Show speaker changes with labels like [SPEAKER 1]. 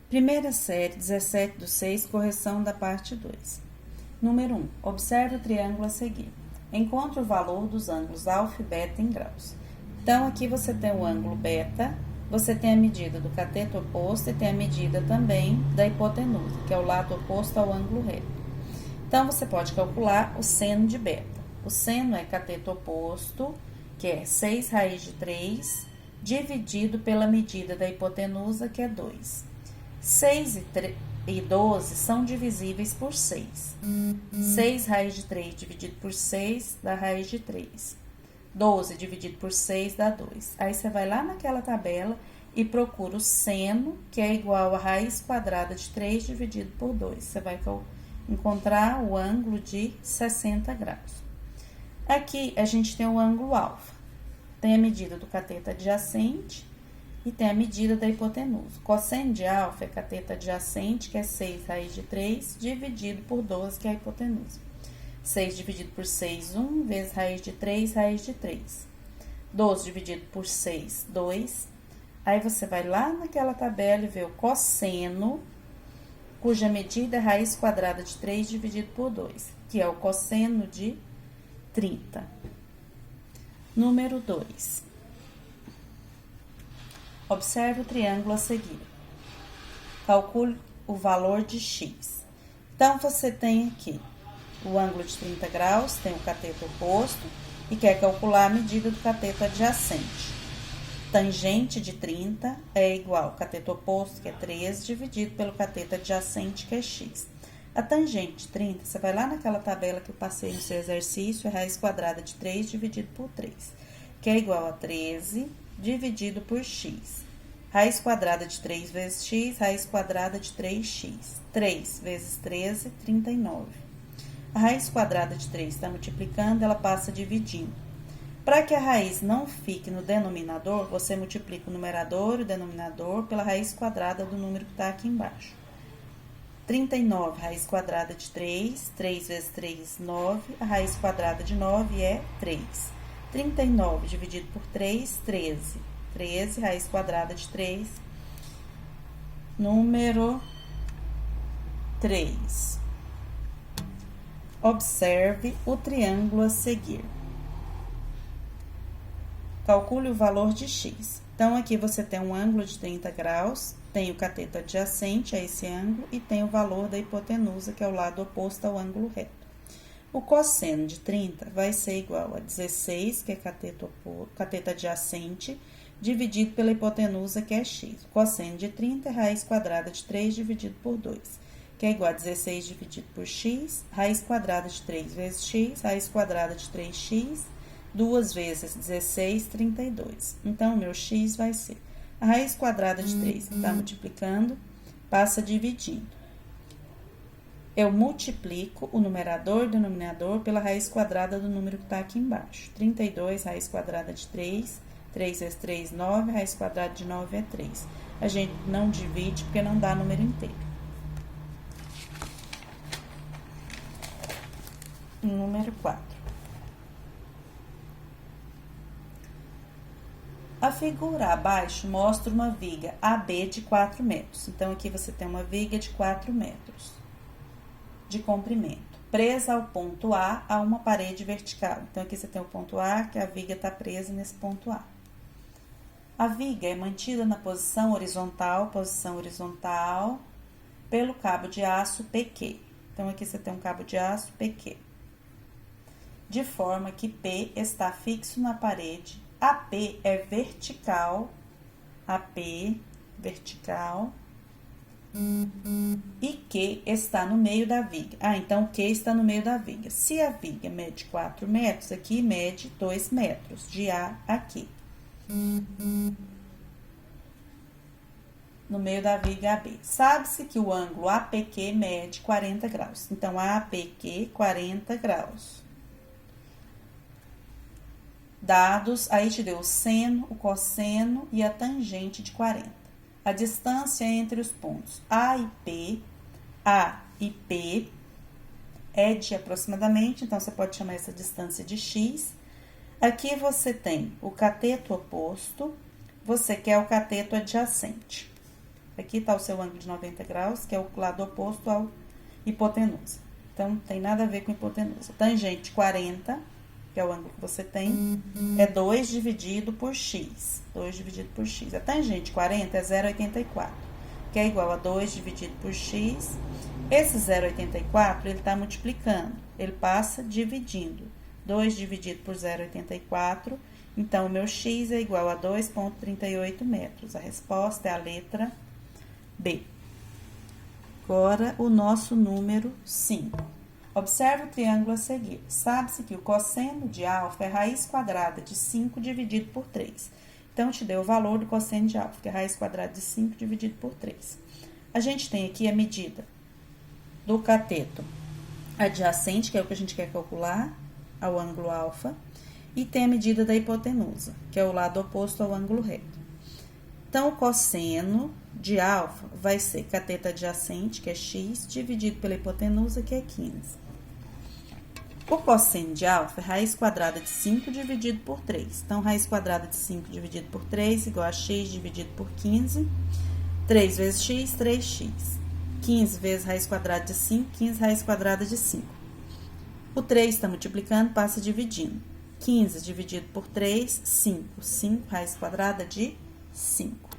[SPEAKER 1] Primeira série, 17/6, correção da parte 2. Número 1. Observe o triângulo a seguir. Encontre o valor dos ângulos alfa e beta em graus. Então, aqui você tem o ângulo beta, você tem a medida do cateto oposto e tem a medida também da hipotenusa, que é o lado oposto ao ângulo reto. Então, você pode calcular o seno de beta. O seno é cateto oposto, que é 6 raiz de 3, dividido pela medida da hipotenusa, que é 2. 6 e 12 são divisíveis por 6. 6 raiz de 3 dividido por 6 dá raiz de 3. 12 dividido por 6 dá 2. Aí você vai lá naquela tabela e procura o seno, que é igual a raiz quadrada de 3 dividido por 2. Você vai encontrar o ângulo de 60 graus. Aqui a gente tem o ângulo alfa. Tem a medida do cateto adjacente e tem a medida da hipotenusa. Cosseno de alfa é cateto adjacente, que é 6 raiz de 3, dividido por 12, que é a hipotenusa. 6 dividido por 6, 1, vezes raiz de 3, raiz de 3. 12 dividido por 6, 2. Aí você vai lá naquela tabela e vê o cosseno, cuja medida é raiz quadrada de 3 dividido por 2, que é o cosseno de 30. Número 2. Observe o triângulo a seguir. Calcule o valor de x. Então, você tem aqui o ângulo de 30 graus, tem o cateto oposto e quer calcular a medida do cateto adjacente. Tangente de 30 é igual ao cateto oposto, que é 3, dividido pelo cateto adjacente, que é x. A tangente de 30, você vai lá naquela tabela que eu passei no seu exercício, é raiz quadrada de 3 dividido por 3, que é igual a 13 dividido por x. Raiz quadrada de 3 vezes x, raiz quadrada de 3x. 3 vezes 13, 39. A raiz quadrada de 3 está multiplicando, ela passa dividindo. Para que a raiz não fique no denominador, você multiplica o numerador e o denominador pela raiz quadrada do número que está aqui embaixo. 39, raiz quadrada de 3, 3 vezes 3, 9, a raiz quadrada de 9 é 3. 39 dividido por 3, 13. 13, raiz quadrada de 3, número 3. Observe o triângulo a seguir. Calcule o valor de x. Então, aqui você tem um ângulo de 30 graus, tem o cateto adjacente a esse ângulo e tem o valor da hipotenusa, que é o lado oposto ao ângulo reto. O cosseno de 30 vai ser igual a 16, que é cateto adjacente, dividido pela hipotenusa, que é x. O cosseno de 30 é raiz quadrada de 3 dividido por 2, que é igual a 16 dividido por x, raiz quadrada de 3 vezes x, raiz quadrada de 3x, 2 vezes 16, 32. Então, o meu x vai ser a raiz quadrada de 3, que está multiplicando, passa dividindo. Eu multiplico o numerador e o denominador pela raiz quadrada do número que está aqui embaixo. 32, raiz quadrada de 3, 3 vezes 3, 9, raiz quadrada de 9 é 3. A gente não divide porque não dá número inteiro. Número 4. A figura abaixo mostra uma viga AB de 4 metros. Então, aqui você tem uma viga de 4 metros de comprimento, presa ao ponto A a uma parede vertical. Então, aqui você tem o ponto A, que a viga está presa nesse ponto A. A viga é mantida na posição horizontal, pelo cabo de aço PQ. Então, aqui você tem um cabo de aço PQ, de forma que P está fixo na parede. AP é vertical, AP vertical, e Q está no meio da viga. Então Q está no meio da viga. Se a viga mede 4 metros, aqui mede 2 metros, de A aqui. No meio da viga AB. Sabe-se que o ângulo APQ mede 40 graus. Então, APQ, 40 graus. Dados, aí te deu o seno, o cosseno e a tangente de 40. A distância entre os pontos A e P é de aproximadamente, então você pode chamar essa distância de x. Aqui você tem o cateto oposto, você quer o cateto adjacente. Aqui está o seu ângulo de 90 graus, que é o lado oposto ao hipotenusa. Então, não tem nada a ver com hipotenusa. Tangente 40, que é o ângulo que você tem, é 2 dividido por x. 2 dividido por x. A tangente 40 é 0,84, que é igual a 2 dividido por x. Esse 0,84, ele está multiplicando, ele passa dividindo. 2 dividido por 0,84, então, o meu x é igual a 2,38 metros. A resposta é a letra B. Agora, o nosso número 5. Observe o triângulo a seguir. Sabe-se que o cosseno de alfa é raiz quadrada de 5 dividido por 3. Então, te deu o valor do cosseno de alfa, que é raiz quadrada de 5 dividido por 3. A gente tem aqui a medida do cateto adjacente, que é o que a gente quer calcular, ao ângulo alfa, e tem a medida da hipotenusa, que é o lado oposto ao ângulo reto. Então, o cosseno de alfa vai ser cateto adjacente, que é x, dividido pela hipotenusa, que é 15. O cosseno de alfa é raiz quadrada de 5 dividido por 3. Então, raiz quadrada de 5 dividido por 3 igual a x dividido por 15. 3 vezes x, 3x. 15 vezes raiz quadrada de 5, 15 raiz quadrada de 5. O 3 está multiplicando, passa dividindo. 15 dividido por 3, 5. 5 raiz quadrada de 5.